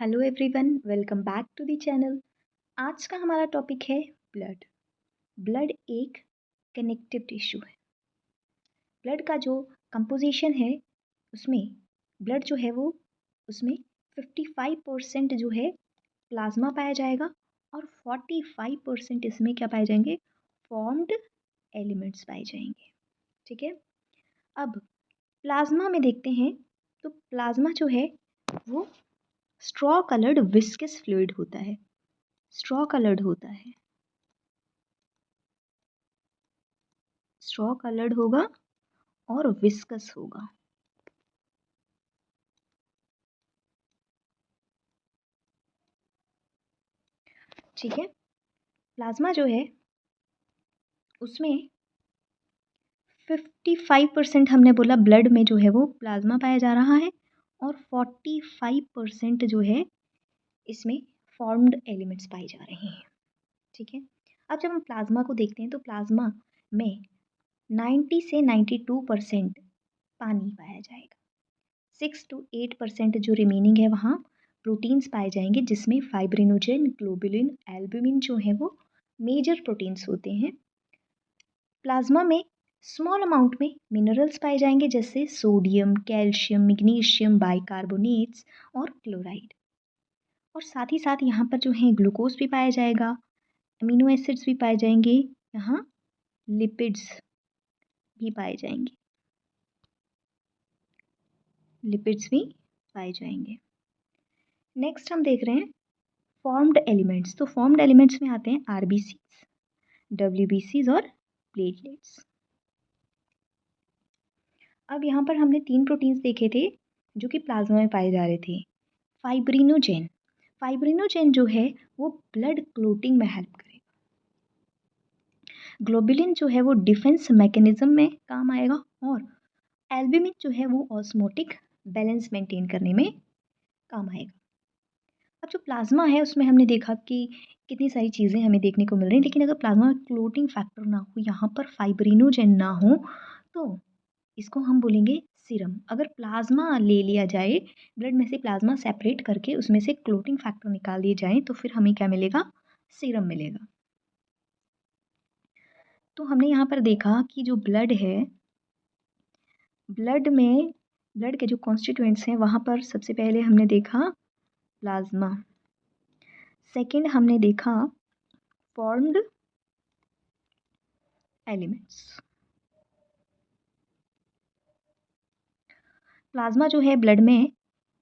Hello everyone, welcome back to the channel. आज का हमारा टॉपिक है ब्लड। ब्लड एक कनेक्टिव टिश्यू है। ब्लड का जो कंपोजिशन है उसमें ब्लड जो है वो उसमें 55% जो है प्लाज्मा पाया जाएगा और 45% इसमें क्या पाए जाएंगे, फॉर्म्ड एलिमेंट्स पाए जाएंगे। ठीक है, अब प्लाज्मा में देखते हैं तो प्लाज्मा जो है वो स्ट्रॉ कलर्ड विस्कस फ्लूइड होता है। स्ट्रॉ कलर्ड होता है, स्ट्रॉ कलर्ड होगा और विस्कस होगा। ठीक है, प्लाज्मा जो है उसमें 55% हमने बोला ब्लड में जो है वो प्लाज्मा पाया जा रहा है और 45% जो है इसमें फॉर्म्ड एलिमेंट्स पाए जा रहे हैं। ठीक है, अब जब हम प्लाज्मा को देखते हैं तो प्लाज्मा में 90 से 92% पानी पाया जाएगा। 6 to 8% जो रिमेनिंग है वहाँ प्रोटीन्स पाए जाएंगे, जिसमें फाइब्रिनोजेन, ग्लोबुलिन, एल्बुमिन जो है वो मेजर प्रोटीन्स होते हैं। प्लाज्मा में स्मॉल अमाउंट में मिनरल्स पाए जाएंगे, जैसे सोडियम, कैल्शियम, मैग्नीशियम, बाइकार्बोनेट्स और क्लोराइड। और साथ ही साथ यहाँ पर जो है ग्लूकोज भी पाया जाएगा, अमीनो एसिड्स भी पाए जाएंगे, यहाँ लिपिड्स भी पाए जाएंगे, लिपिड्स भी पाए जाएंगे। नेक्स्ट हम देख रहे हैं फॉर्म्ड एलिमेंट्स। तो फॉर्म्ड एलिमेंट्स में आते हैं आरबीसीज, डब्ल्यूबीसीज और प्लेटलेट्स। अब यहाँ पर हमने 3 प्रोटीन्स देखे थे जो कि प्लाज्मा में पाए जा रहे थे। फाइब्रिनोजेन, फाइब्रिनोजेन जो है वो ब्लड क्लोटिंग में हेल्प करेगा। ग्लोबुलिन जो है वो डिफेंस मैकेनिज्म में काम आएगा और एल्ब्यूमिन जो है वो ऑस्मोटिक बैलेंस मेंटेन करने में काम आएगा। अब जो प्लाज्मा है उसमें हमने देखा कि कितनी सारी चीज़ें हमें देखने को मिल रही हैं, लेकिन अगर प्लाज्मा में क्लोटिंग फैक्टर ना हो, यहाँ पर फाइब्रिनोजेन ना हो, तो इसको हम बोलेंगे सीरम। अगर प्लाज्मा ले लिया जाए, ब्लड में से प्लाज्मा सेपरेट करके उसमें से क्लोटिंग फैक्टर निकाल दिए जाए, तो फिर हमें क्या मिलेगा, सीरम मिलेगा। तो हमने यहाँ पर देखा कि जो ब्लड है, ब्लड में ब्लड के जो कॉन्स्टिट्यूएंट्स हैं वहाँ पर सबसे पहले हमने देखा प्लाज्मा, सेकंड हमने देखा फॉर्म्ड एलिमेंट्स। प्लाज्मा जो है ब्लड में,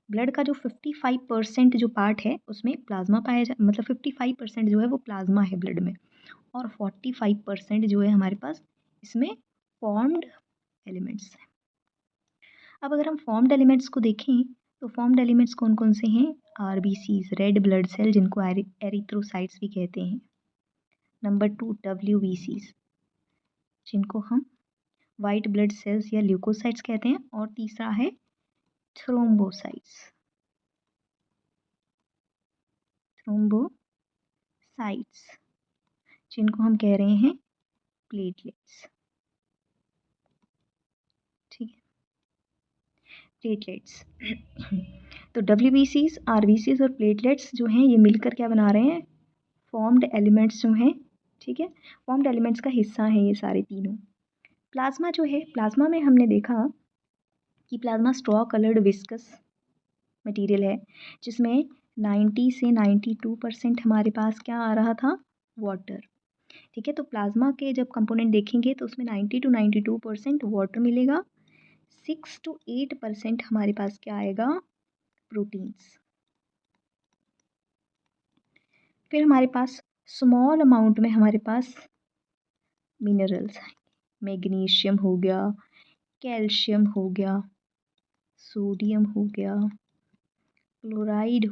ब्लड का जो 55% जो पार्ट है उसमें प्लाज्मा पाया जा, मतलब 55% जो है वो प्लाज्मा है ब्लड में और 45% जो है हमारे पास इसमें फॉर्म्ड एलिमेंट्स हैं। अब अगर हम फॉर्म्ड एलिमेंट्स को देखें तो फॉर्म्ड एलिमेंट्स कौन कौन से हैं, आरबीसीज, रेड ब्लड सेल जिनको एरिथ्रोसाइट्स भी कहते हैं। नंबर 2 डब्ल्यूबीसीज जिनको हम वाइट ब्लड सेल्स या ल्यूकोसाइट्स कहते हैं। और तीसरा है थ्रोम्बोसाइट्स, थ्रोम्बोसाइट्स जिनको हम कह रहे हैं प्लेटलेट्स। ठीक है, प्लेटलेट्स। तो डब्ल्यूबीसीज, आरबीसीज और प्लेटलेट्स जो हैं ये मिलकर क्या बना रहे हैं, फॉर्म्ड एलिमेंट्स जो हैं। ठीक है, फॉर्म्ड एलिमेंट्स का हिस्सा हैं ये सारे तीनों। प्लाज्मा जो है, प्लाज्मा में हमने देखा कि plasma straw coloured viscous material है, जिसमें 90 से 92% हमारे पास क्या आ रहा था, वाटर। ठीक है, तो प्लाज्मा के जब कंपोनेंट देखेंगे तो उसमें 90 to 92% वाटर मिलेगा, 6 to 8% हमारे पास क्या आएगा, प्रोटीन्स। फिर हमारे पास स्मॉल अमाउंट में हमारे पास मिनरल्स हैं, मैग्नीशियम हो गया, कैल्शियम हो गया, सोडियम हो गया, क्लोराइड,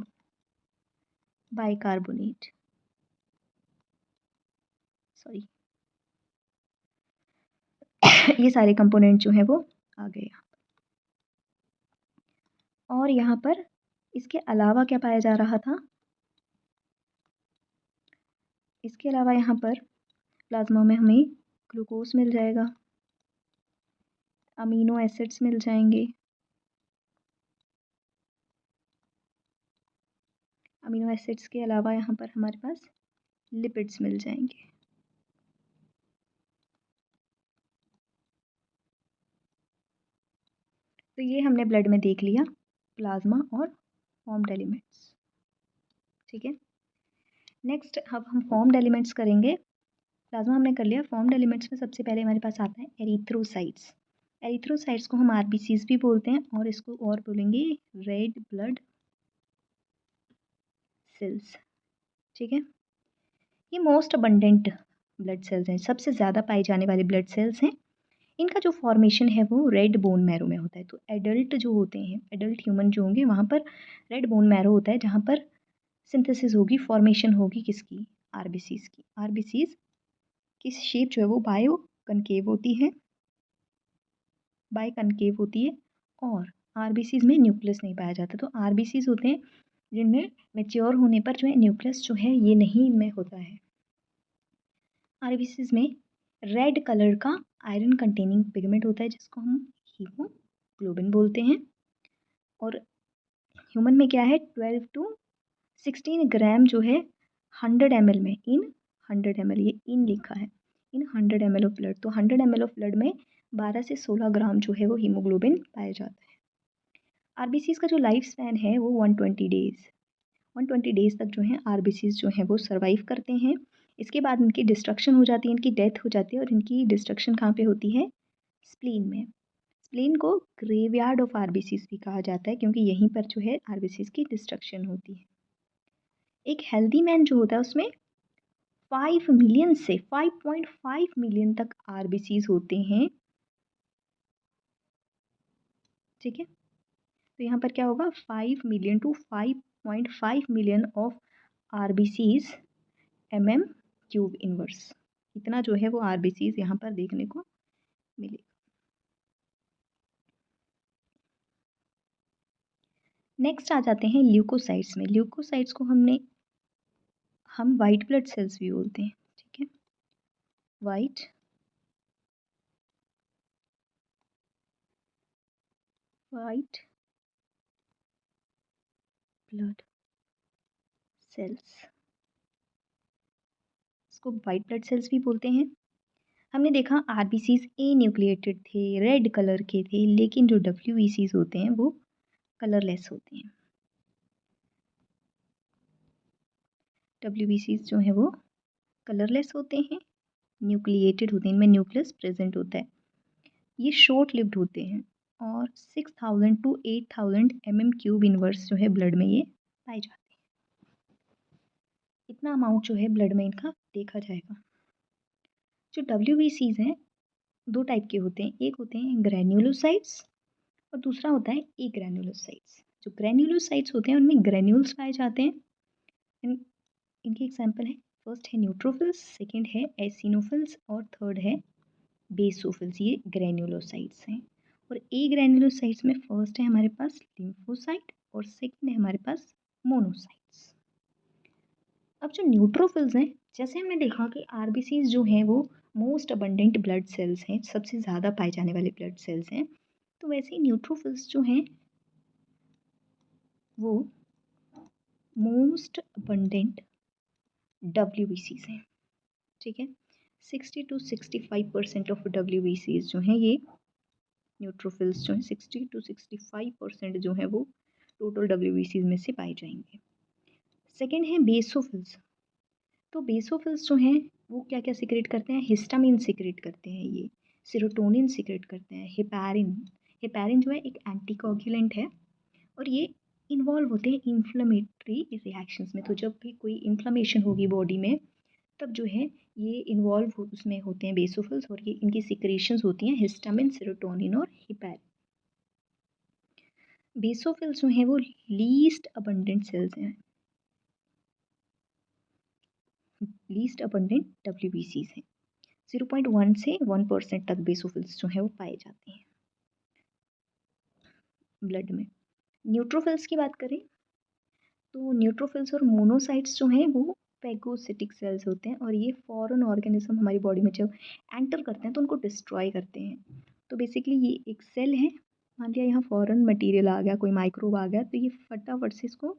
बाइकार्बोनेट, सॉरी ये सारे कंपोनेंट जो हैं वो आ गए। और यहाँ पर इसके अलावा क्या पाया जा रहा था, इसके अलावा यहाँ पर प्लाज्मा में हमें ग्लूकोज मिल जाएगा, अमीनो एसिड्स मिल जाएंगे, अमीनो एसिड्स के अलावा यहाँ पर हमारे पास लिपिड्स मिल जाएंगे। तो ये हमने ब्लड में देख लिया प्लाज्मा और फॉर्म्ड एलिमेंट्स। ठीक है, नेक्स्ट अब हम फॉर्म्ड एलिमेंट्स करेंगे। प्लाज्मा हमने कर लिया, फॉर्म्ड एलिमेंट्स में सबसे पहले हमारे पास आता है एरिथ्रोसाइट्स। एरिथ्रोसाइट्स को हम आरबीसीज भी बोलते हैं और इसको और बोलेंगे रेड ब्लड सेल्स। ठीक है, ये मोस्ट अबंडेंट ब्लड सेल्स हैं, सबसे ज़्यादा पाए जाने वाले ब्लड सेल्स हैं। इनका जो फॉर्मेशन है वो रेड बोन मैरो में होता है। तो एडल्ट जो होते हैं, एडल्ट ह्यूमन जो होंगे वहाँ पर रेड बोन मैरो होता है, जहाँ पर सिंथेसिस होगी, फॉर्मेशन होगी किसकी, आरबीसीज की। आरबीसीज की शेप जो है वो बायो कनकेव होती है, बाय कनकेव होती है, और आरबीसीज में न्यूक्लियस नहीं पाया जाता। तो आरबीसीज होते हैं जिनमें मेच्योर होने पर जो है न्यूक्लियस जो है ये नहीं इनमें होता है। आरबीसीज में रेड कलर का आयरन कंटेनिंग पिगमेंट होता है जिसको हम हीमोग्लोबिन बोलते हैं। और ह्यूमन में क्या है, 12 to 16 ग्राम जो है 100 ml में, इन 100 ml, ये इन लिखा है, इन 100 ml ऑफ ब्लड। तो 100 ml ऑफ ब्लड में 12 से 16 ग्राम जो है वो हीमोग्लोबिन पाया जाता है। आरबीसीज का जो लाइफ स्पैन है वो 120 डेज, 120 डेज तक जो है आरबीसीज जो है वो सर्वाइव करते हैं। इसके बाद इनकी डिस्ट्रक्शन हो जाती है, इनकी डेथ हो जाती है। और इनकी डिस्ट्रक्शन कहाँ पे होती है, स्प्लीन में। स्प्लीन को ग्रेवयार्ड ऑफ आरबीसीज भी कहा जाता है क्योंकि यहीं पर जो है आरबीसीज की डिस्ट्रक्शन होती है। एक हेल्दी मैन जो होता है उसमें 5 मिलियन से 5.5 मिलियन तक आरबीसीज होते हैं। ठीक है, तो यहाँ पर क्या होगा, 5 million to 5.5 million of RBCs mm³ inverse, इतना जो है वो आरबीसीज यहाँ पर देखने को मिलेगा। नेक्स्ट आ जाते हैं ल्यूकोसाइट्स में। ल्यूकोसाइट्स को हम वाइट ब्लड सेल्स भी बोलते हैं। ठीक है, वाइट ब्लड सेल्स, इसको वाइट ब्लड सेल्स भी बोलते हैं। हमने देखा आरबीसीज ए न्यूक्लिएटेड थे, रेड कलर के थे, लेकिन जो डब्ल्यूबीसीज होते हैं वो कलरलेस होते हैं। डब्ल्यूबीसीज जो है वो कलरलेस होते हैं, न्यूक्लिएटेड होते हैं, इनमें न्यूक्लियस प्रेजेंट होता है। ये शॉर्ट लिव्ड होते हैं और 6000 to 8000 mm³ इनवर्स जो है ब्लड में ये पाए जाते हैं। इतना अमाउंट जो है ब्लड में इनका देखा जाएगा। जो डब्ल्यूबीसीज हैं दो टाइप के होते हैं, एक होते हैं ग्रैन्युलोसाइट्स और दूसरा होता है ए ग्रैन्युलोसाइट्स। जो ग्रैन्युलोसाइट्स होते हैं उनमें ग्रैन्यूल्स पाए जाते हैं। इनके एग्जाम्पल है, फर्स्ट है न्यूट्रोफिल्स, सेकेंड है एसिनोफिल्स और थर्ड है बेसोफिल्स। ये ग्रैन्युलोसाइट्स हैं। और ए ग्रैन्युलोसाइट्स में फर्स्ट है हमारे पास लिम्फोसाइट और सेकेंड है हमारे पास मोनोसाइट्स। अब जो न्यूट्रोफिल्स हैं, जैसे हमने देखा कि आरबीसीज जो हैं वो मोस्ट अबंडेंट ब्लड सेल्स हैं, सबसे ज़्यादा पाए जाने वाले ब्लड सेल्स हैं, तो वैसे ही न्यूट्रोफिल्स जो हैं वो मोस्ट अबंडेंट डब्ल्यूबीसीज हैं। ठीक है, 60 to 65% ऑफ डब्ल्यूबीसीज जो हैं ये न्यूट्रोफिल्स जो हैं 60 to 65% जो है वो टोटल डब्ल्यूबीसीज में से पाए जाएंगे। सेकेंड है बेसोफिल्स। तो बेसोफिल्स जो हैं वो क्या क्या सिक्रेट करते हैं, हिस्टामिन सिक्रेट करते हैं, ये सेरोटोनिन सिक्रेट करते हैं, हेपारिन। हेपारिन जो है एक एंटीकोगुलेंट है और ये इन्वॉल्व होते हैं इन्फ्लेमेटरी रिएक्शंस में। तो जब भी कोई इन्फ्लेमेशन होगी बॉडी में तब जो है ये इन्वॉल्व उसमें होते हैं बेसोफिल्स, और ये इनकी सिक्रेशंस होती हैं हिस्टामिन, सेरोटोनिन और हेपारिन। बेसोफिल्स जो हैं वो लीस्ट अबंडेंट सेल्स हैं, लीस्ट अबंडेंट डब्ल्यूबीसीज हैं। 0.1 से 1% तक बेसोफिल्स जो है वो पाए जाते हैं ब्लड में। न्यूट्रोफिल्स की बात करें तो न्यूट्रोफिल्स और मोनोसाइट्स जो हैं वो पैगोसिटिक सेल्स होते हैं और ये फॉरेन ऑर्गेनिज्म हमारी बॉडी में जब एंटर करते हैं तो उनको डिस्ट्रॉय करते हैं। तो बेसिकली ये एक सेल है, मान लिया यहाँ फॉरेन मटेरियल आ गया, कोई माइक्रोब आ गया, तो ये फटाफट से इसको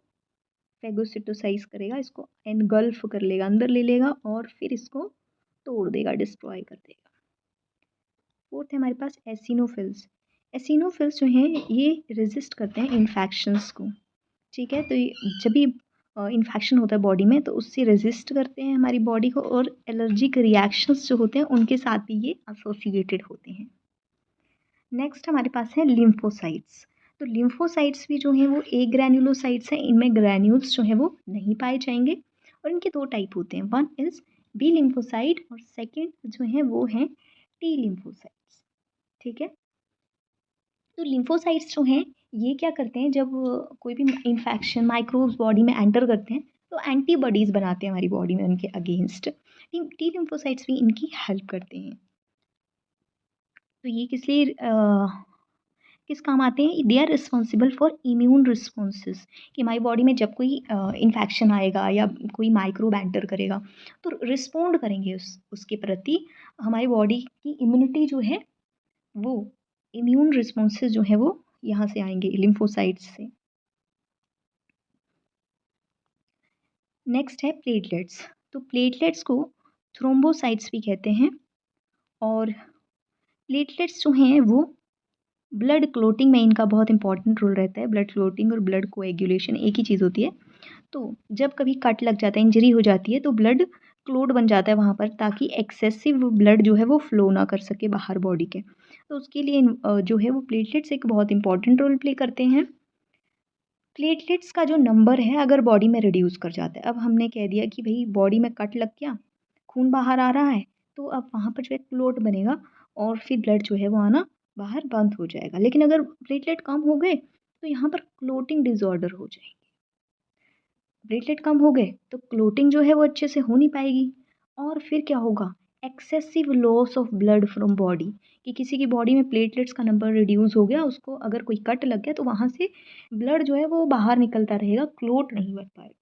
फेगोसिटोसाइज करेगा, इसको एनगल्फ कर लेगा, अंदर ले लेगा और फिर इसको तोड़ देगा, डिस्ट्रॉय कर देगा। फोर्थ है हमारे पास एसिनोफिल्स। एसिनोफिल्स जो हैं ये रेजिस्ट करते हैं इन्फेक्शंस को, ठीक है। तो जब भी इन्फेक्शन होता है बॉडी में तो उससे रेजिस्ट करते हैं हमारी बॉडी को, और एलर्जिक रिएक्शंस जो होते हैं उनके साथ भी ये एसोसिएटेड होते हैं। नेक्स्ट हमारे पास है लिम्फोसाइट्स। तो लिम्फोसाइट्स भी जो हैं वो ए ग्रैन्युलोसाइट्स हैं, इनमें ग्रैन्यूल्स जो हैं वो नहीं पाए जाएंगे, और इनके दो टाइप होते हैं, वन इज़ बी लिम्फोसाइट और सेकेंड जो है वो हैं टी लिम्फोसाइट्स, ठीक है। तो लिम्फोसाइट्स जो हैं ये क्या करते हैं, जब कोई भी इन्फेक्शन माइक्रोब्स बॉडी में एंटर करते हैं तो एंटीबॉडीज़ बनाते हैं हमारी बॉडी में उनके अगेंस्ट। टी लिम्फोसाइट्स भी इनकी हेल्प करते हैं। तो ये किस काम आते हैं, they are responsible for immune responses, कि हमारी बॉडी में जब कोई इन्फेक्शन आएगा या कोई माइक्रोब एंटर करेगा तो रिस्पोंड करेंगे उसके प्रति। हमारी बॉडी की इम्यूनिटी जो है वो, इम्यून रिस्पॉन्सेस जो है वो यहाँ से आएंगे, लिम्फोसाइट्स से। नेक्स्ट है प्लेटलेट्स। तो प्लेटलेट्स को थ्रोम्बोसाइट्स भी कहते हैं, और प्लेटलेट्स जो हैं वो ब्लड क्लोटिंग में इनका बहुत इंपॉर्टेंट रोल रहता है। ब्लड क्लोटिंग और ब्लड कोएगुलेशन एक ही चीज़ होती है। तो जब कभी कट लग जाता है, इंजरी हो जाती है, तो ब्लड क्लोट बन जाता है वहाँ पर, ताकि एक्सेसिव ब्लड जो है वो फ्लो ना कर सके बाहर बॉडी के। तो उसके लिए जो है वो प्लेटलेट्स एक बहुत इंपॉर्टेंट रोल प्ले करते हैं। प्लेटलेट्स का जो नंबर है अगर बॉडी में रिड्यूस कर जाता है, अब हमने कह दिया कि भाई बॉडी में कट लग गया, खून बाहर आ रहा है, तो अब वहाँ पर जो है क्लोट बनेगा और फिर ब्लड जो है वो आना बाहर बंद हो जाएगा। लेकिन अगर प्लेटलेट कम हो गए तो यहाँ पर क्लोटिंग डिसऑर्डर हो जाएंगे। प्लेटलेट कम हो गए तो क्लोटिंग जो है वो अच्छे से हो नहीं पाएगी, और फिर क्या होगा, excessive loss of blood from body, कि किसी की बॉडी में प्लेटलेट्स का नंबर रिड्यूस हो गया, उसको अगर कोई कट लग गया तो वहाँ से ब्लड जो है वो बाहर निकलता रहेगा, क्लोट नहीं बन पाएगा।